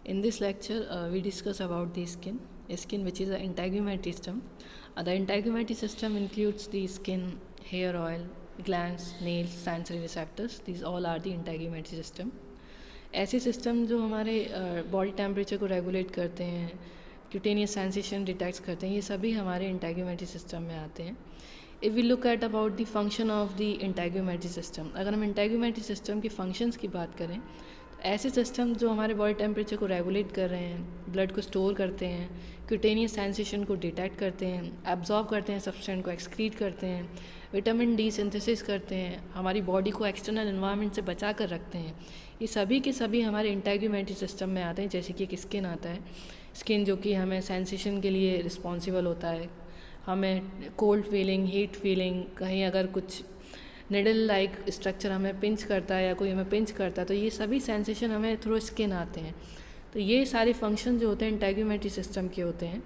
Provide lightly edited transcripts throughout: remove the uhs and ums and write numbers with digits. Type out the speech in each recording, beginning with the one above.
In this lecture, we discuss about the skin which is an integumentary system. The integumentary system includes the skin, hair oil, glands, nails, sensory receptors. These all are the integumentary system. ऐसे system जो हमारे body temperature को regulate करते हैं, cutaneous sensation detect करते हैं, ये सभी हमारे इंटेग्यूमेट्री सिस्टम में आते हैं. If we look at about the function of the integumentary system, अगर हम इंटेग्यूमेट्री सिस्टम की फंक्शंस की बात करें तो ऐसे सिस्टम जो हमारे बॉडी टेम्परेचर को रेगुलेट कर रहे हैं, ब्लड को स्टोर करते हैं, क्यूटेनियस सेंसेशन को डिटेक्ट करते हैं, एब्जॉर्ब करते हैं, सब्सटेंस को एक्सक्रीट करते हैं, विटामिन डी सिंथेसिस करते हैं, हमारी बॉडी को एक्सटर्नल एनवायरनमेंट से बचा कर रखते हैं, ये सभी के सभी हमारे इंटेग्यूमेट्री सिस्टम में आते हैं. जैसे कि एक स्किन आता है, स्किन जो कि हमें सेंसेशन के लिए रिस्पॉन्सिबल होता है, हमें कोल्ड फीलिंग, हीट फीलिंग, कहीं अगर कुछ निडल लाइक स्ट्रक्चर हमें पिंच करता है या कोई हमें पिंच करता है तो ये सभी सेंसेशन हमें थ्रू स्किन आते हैं. तो ये सारे फंक्शन जो होते हैं इंटेग्यूमेट्री सिस्टम के होते हैं.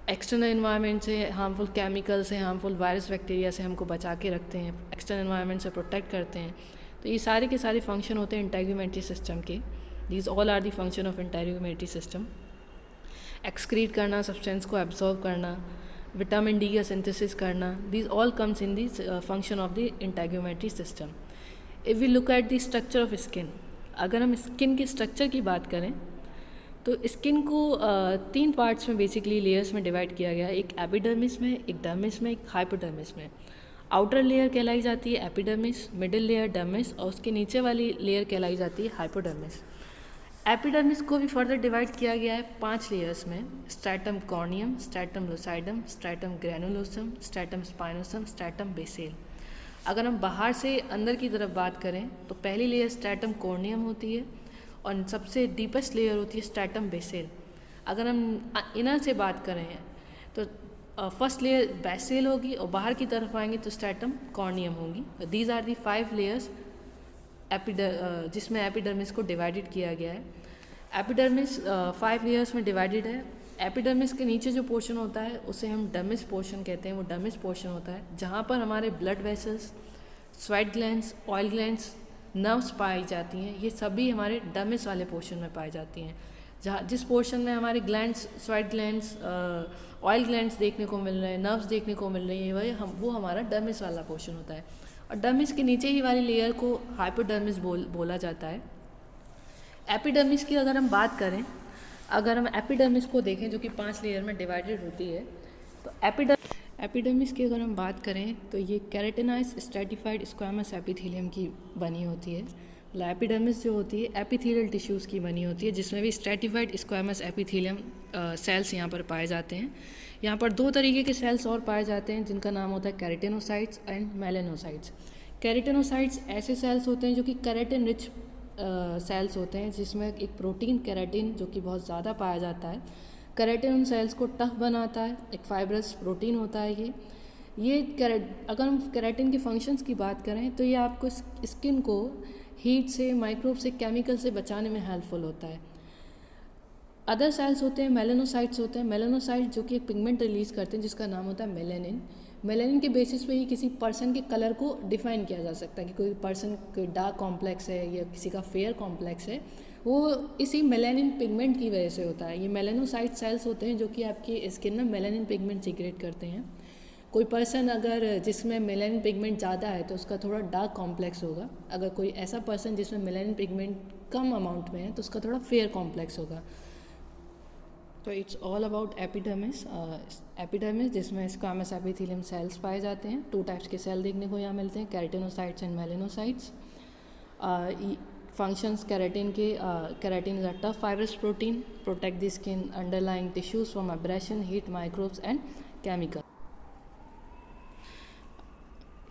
एक्सटर्नल एनवायरनमेंट से, हार्मफुल केमिकल से, हार्मफुल वायरस बैक्टीरिया से हमको बचा के रखते हैं, एक्सटर्नल एनवायरनमेंट से प्रोटेक्ट करते हैं. तो ये सारे के सारे फंक्शन होते हैं इंटेग्यूमेट्री सिस्टम के. These all are the function of integumentary system. Excrete करना, सब्सटेंस को एब्जॉर्ब करना, विटामिन डी का सिंथेसिस करना, these all comes in this function of the integumentary system. If we look at the structure of skin, अगर हम skin के structure की बात करें तो स्किन को 3 पार्ट्स में बेसिकली लेयर्स में डिवाइड किया गया है. एक एपिडर्मिस में, एक डर्मिस में, एक हाइपोडर्मिस में. आउटर लेयर कहलाई जाती है एपिडर्मिस, मिडिल लेयर डर्मिस और उसके नीचे वाली लेयर कहलाई जाती है हाइपोडर्मिस. एपिडर्मिस को भी फर्दर डिवाइड किया गया है 5 लेयर्स में: stratum corneum, stratum lucidum, stratum granulosum, stratum spinosum, stratum basale. अगर हम बाहर से अंदर की तरफ बात करें तो पहली लेयर स्ट्रैटम कॉर्नियम होती है और सबसे डीपेस्ट लेयर होती है स्ट्रैटम बेसेल. अगर हम इनर से बात करें तो फर्स्ट लेयर बेसेल होगी और बाहर की तरफ आएंगे तो स्ट्रैटम कॉर्नियम होगी. दीज आर दी 5 लेयर्स जिसमें एपिडर्मिस को डिवाइडेड किया गया है. एपिडर्मिस 5 लेयर्स में डिवाइडेड है. एपिडर्मिस के नीचे जो पोर्शन होता है उसे हम डर्मिस पोर्शन कहते हैं. वो डर्मिस पोर्शन होता है जहाँ पर हमारे blood vessels, sweat glands, oil glands, nerves पाई जाती हैं. ये सभी हमारे डर्मिस वाले पोर्शन में पाई जाती हैं. जहाँ जिस पोर्शन में हमारे glands, sweat glands, oil glands देखने को मिल रहे हैं, नर्व्स देखने को मिल रही है, वो हमारा डर्मिस वाला पोर्शन होता है. और डर्मिस के नीचे ही वाली लेयर को हाइपोडर्मिस बोला जाता है. एपिडर्मिस की अगर हम बात करें, अगर हम एपिडर्मिस को देखें जो कि 5 लेयर में डिवाइडेड होती है, तो एपिडर्मिस की अगर हम बात करें तो ये केराटिनाइज स्ट्रैटिफाइड स्क्वामस एपिथेलियम की बनी होती है. मतलब एपिडर्मिस जो होती है एपिथेलियल टिश्यूज़ की बनी होती है जिसमें भी स्ट्रैटिफाइड स्क्वामस एपिथेलियम सेल्स यहाँ पर पाए जाते हैं. यहाँ पर 2 तरीके के सेल्स और पाए जाते हैं जिनका नाम होता है केराटिनोसाइट्स एंड मेलानोसाइट्स. केराटिनोसाइट्स ऐसे सेल्स होते हैं जो कि केराटिन रिच सेल्स होते हैं जिसमें एक प्रोटीन केराटिन जो कि बहुत ज़्यादा पाया जाता है. केराटिन उन सेल्स को टफ बनाता है, एक फाइब्रस प्रोटीन होता है ये अगर हम केराटिन के फंक्शंस की बात करें तो ये आपको स्किन को हीट से, माइक्रोब से, केमिकल से बचाने में हेल्पफुल होता है. अदर सेल्स होते हैं मेलानोसाइट्स होते हैं. मेलानोसाइट्स जो कि एक पिगमेंट रिलीज़ करते हैं जिसका नाम होता है मेलानिन. मेलानिन के बेसिस पे ही किसी पर्सन के कलर को डिफाइन किया जा सकता है कि कोई पर्सन कोई डार्क कॉम्प्लेक्स है या किसी का फेयर कॉम्प्लेक्स है, वो इसी मेलानिन पिगमेंट की वजह से होता है. ये मेलानोसाइट सेल्स होते हैं जो कि आपकी स्किन में मेलानिन पिगमेंट सीक्रेट करते हैं. कोई पर्सन अगर जिसमें मेलानिन पिगमेंट ज़्यादा है तो उसका थोड़ा डार्क कॉम्प्लेक्स होगा. अगर कोई ऐसा पर्सन जिसमें मेलानिन पिगमेंट कम अमाउंट में है तो उसका थोड़ा फेयर कॉम्प्लेक्स होगा. तो it's all about epidermis. Epidermis जिसमें स्क्वामस एपिथेलियम सेल्स पाए जाते हैं. 2 टाइप्स के सेल देखने को यहाँ मिलते हैं, keratinocytes and melanocytes. Functions keratin के, keratin is a tough fibrous protein, protect the skin underlying tissues from abrasion, heat, microbes and chemical.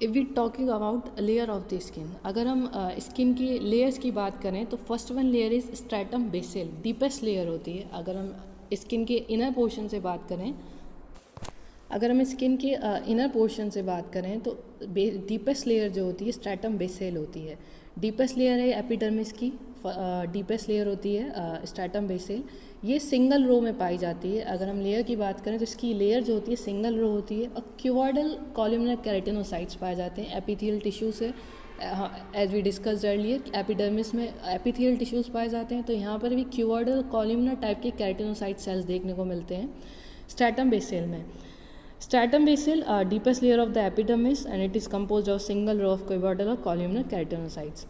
If we talking about layer of the skin, अगर हम skin की layers की बात करें तो first one layer is stratum basale, deepest layer होती है. अगर हम स्किन के इनर पोर्शन से बात करें, इनर पोर्शन से बात करें तो डीपेस्ट लेयर जो होती है स्ट्रैटम बेसेल होती है. डीपेस्ट लेयर है एपिडर्मिस की, डीपेस्ट लेयर होती है स्ट्रैटम बेसेल. ये सिंगल रो में पाई जाती है. अगर हम लेयर की बात करें तो इसकी लेयर जो होती है सिंगल रो होती है और क्यूबॉइडल कॉलमनर केराटिनोसाइट्स पाए जाते हैं एपिथेलियल टिश्यू से as we discussed earlier, epidermis में एपिथेलियल टिश्यूज़ पाए जाते हैं, तो यहाँ पर भी क्यूबॉइडल कॉलमनर टाइप के केराटिनोसाइट सेल्स देखने को मिलते हैं स्ट्रैटम बेसिल में. Stratum basal are deepest layer of the epidermis and it is composed of single row of cuboidal और columnar keratinocytes.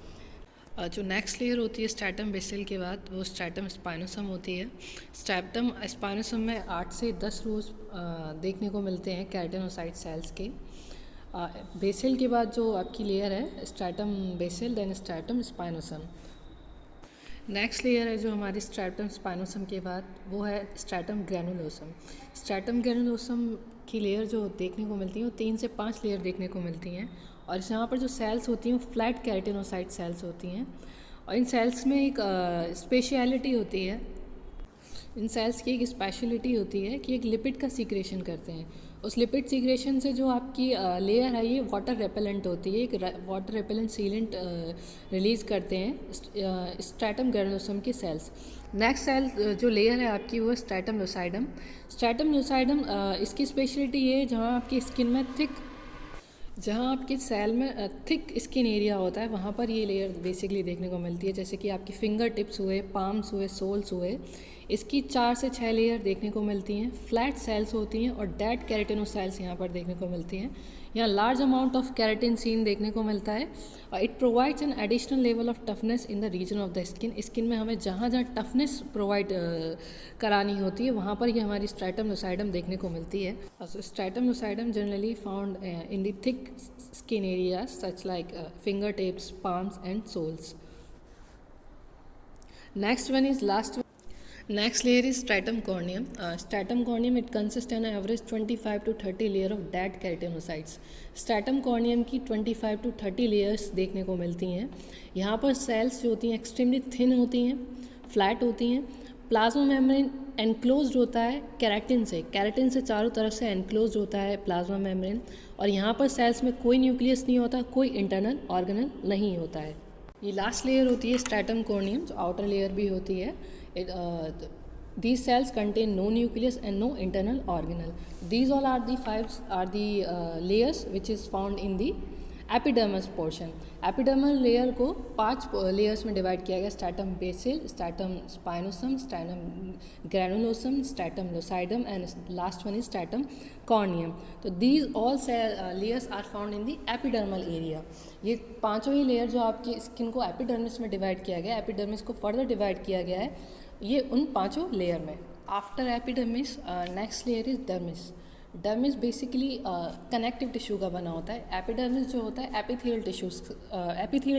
जो नेक्स्ट लेयर होती है स्ट्रैटम बेसिल के बाद वो स्ट्रैटम स्पाइनोसम होती है. स्ट्रैटम स्पाइनोसम में 8 से 10 रोज देखने को मिलते हैं केराटिनोसाइट सेल्स के. बेसिल के बाद जो आपकी लेयर है stratum basal then stratum spinosum. Next layer है जो हमारी स्ट्रैटम स्पाइनोसम के बाद वो है स्ट्रैटम ग्रैनुलोसम. स्ट्रैटम ग्रैनुलोसम की लेयर जो देखने को मिलती हैं वो 3 से 5 लेयर देखने को मिलती हैं और यहाँ पर जो सेल्स होती हैं वो फ्लैट केराटिनोसाइट सेल्स होती हैं और इन सेल्स में एक स्पेशलिटी होती है. इन सेल्स की एक स्पेशलिटी होती है कि एक लिपिड का सीक्रेशन करते हैं. उस लिपिड सीक्रेशन से जो आपकी लेयर है ये वाटर रेपेलेंट होती है, एक वाटर रेपेलेंट सीलेंट रिलीज़ करते हैं स्ट्रैटम ग्रैनुलोसम के सेल्स. नेक्स्ट सेल जो लेयर है आपकी वो है स्ट्रैटम लूसाइडम. स्ट्रैटम लूसाइडम इसकी स्पेशलिटी ये है जहाँ आपकी स्किन में जहाँ आपके सेल में थिक स्किन एरिया होता है वहाँ पर ये लेयर बेसिकली देखने को मिलती है. जैसे कि आपकी फिंगर टिप्स हुए, पाम्स हुए, सोल्स हुए, इसकी 4 से 6 लेयर देखने को मिलती हैं. फ्लैट सेल्स होती हैं और डेड केराटिनोसाइट्स यहाँ पर देखने को मिलती हैं. यहाँ large amount of keratin seen देखने को मिलता है और it provides an additional level of toughness in the region of the skin. Skin में हमें जहाँ जहाँ टफनेस प्रोवाइड करानी होती है वहाँ पर ये हमारी स्ट्रैटम लूसाइडम देखने को मिलती है. Stratum lucidum generally found in the thick skin areas such like fingertips, palms and soles. Next layer is stratum corneum. Stratum corneum it consists an average 25 to 30 layer of dead keratinocytes. Stratum corneum की 25 to 30 layers देखने को मिलती हैं. यहाँ पर sales जो होती हैं एक्सट्रीमली थिन होती हैं, फ्लैट होती हैं. प्लाज्मा मेम्ब्रेन एनक्लोज्ड होता है केराटिन से चारों तरफ से एनक्लोज्ड होता है प्लाज्मा मेम्ब्रेन और यहाँ पर सेल्स में कोई न्यूक्लियस नहीं होता, कोई इंटरनल ऑर्गेनल नहीं होता है. ये लास्ट लेयर होती है स्ट्रैटम कॉर्नियम जो आउटर लेयर भी होती है. These cells contain no nucleus and no internal organelle. These all are the layers which is found in the epidermis portion. Epidermal layer को 5 लेयर्स में डिवाइड किया गया. Stratum basale, stratum spinosum, stratum granulosum, stratum lucidum and last one is stratum corneum. तो these all layers are found in the epidermal area. ये पांचों ही layer जो आपकी skin को एपिडर्मिस में डिवाइड किया गया, एपिडर्मिस को फर्दर डिवाइड किया गया है ये उन पांचों लेयर में. After epidermis next layer is dermis. Dermis basically connective tissue का बना होता है. एपिडर्मिस जो होता है एपिथेलियल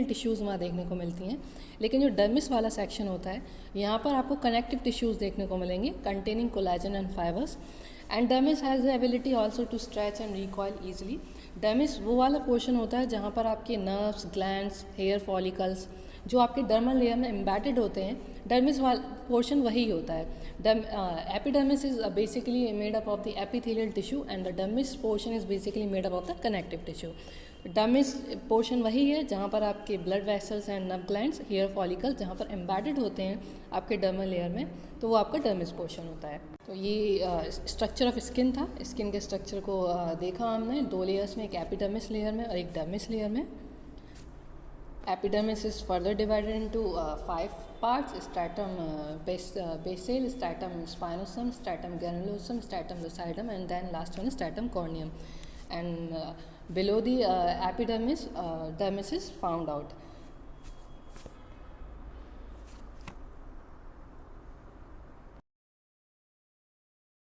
टिश्यूज़ वहाँ देखने को मिलती हैं. लेकिन जो डर्मिस वाला सेक्शन होता है यहाँ पर आपको कनेक्टिव टिश्यूज़ देखने को मिलेंगे containing collagen and fibres. And dermis has the ability also to stretch and recoil easily. Dermis वो वाला पोर्शन होता है जहाँ पर आपके नर्व्स, ग्लैंड्स, हेयर फॉलिकल्स जो आपके डर्मल लेयर में एम्बेडेड होते हैं, डर्मिस वाला पोर्शन वही होता है. Epidermis is basically made up of the epithelial tissue and the dermis portion is basically made up of the connective tissue. Dermis portion वही है जहाँ पर आपके blood vessels and nerve glands, hair follicles जहाँ पर एम्बेडेड होते हैं आपके डर्मल लेयर में, तो वो आपका डर्मिस पोर्शन होता है. तो ये स्ट्रक्चर ऑफ स्किन था. स्किन के स्ट्रक्चर को देखा हमने 2 लेयर्स में, एक एपिडर्मिस लेयर में और एक डर्मिस लेयर में. Epidermis is further divided into 5 parts: stratum basal, stratum spinosum, stratum granulosum, stratum lucidum, and then last one is stratum corneum. And below the epidermis, dermis is found out.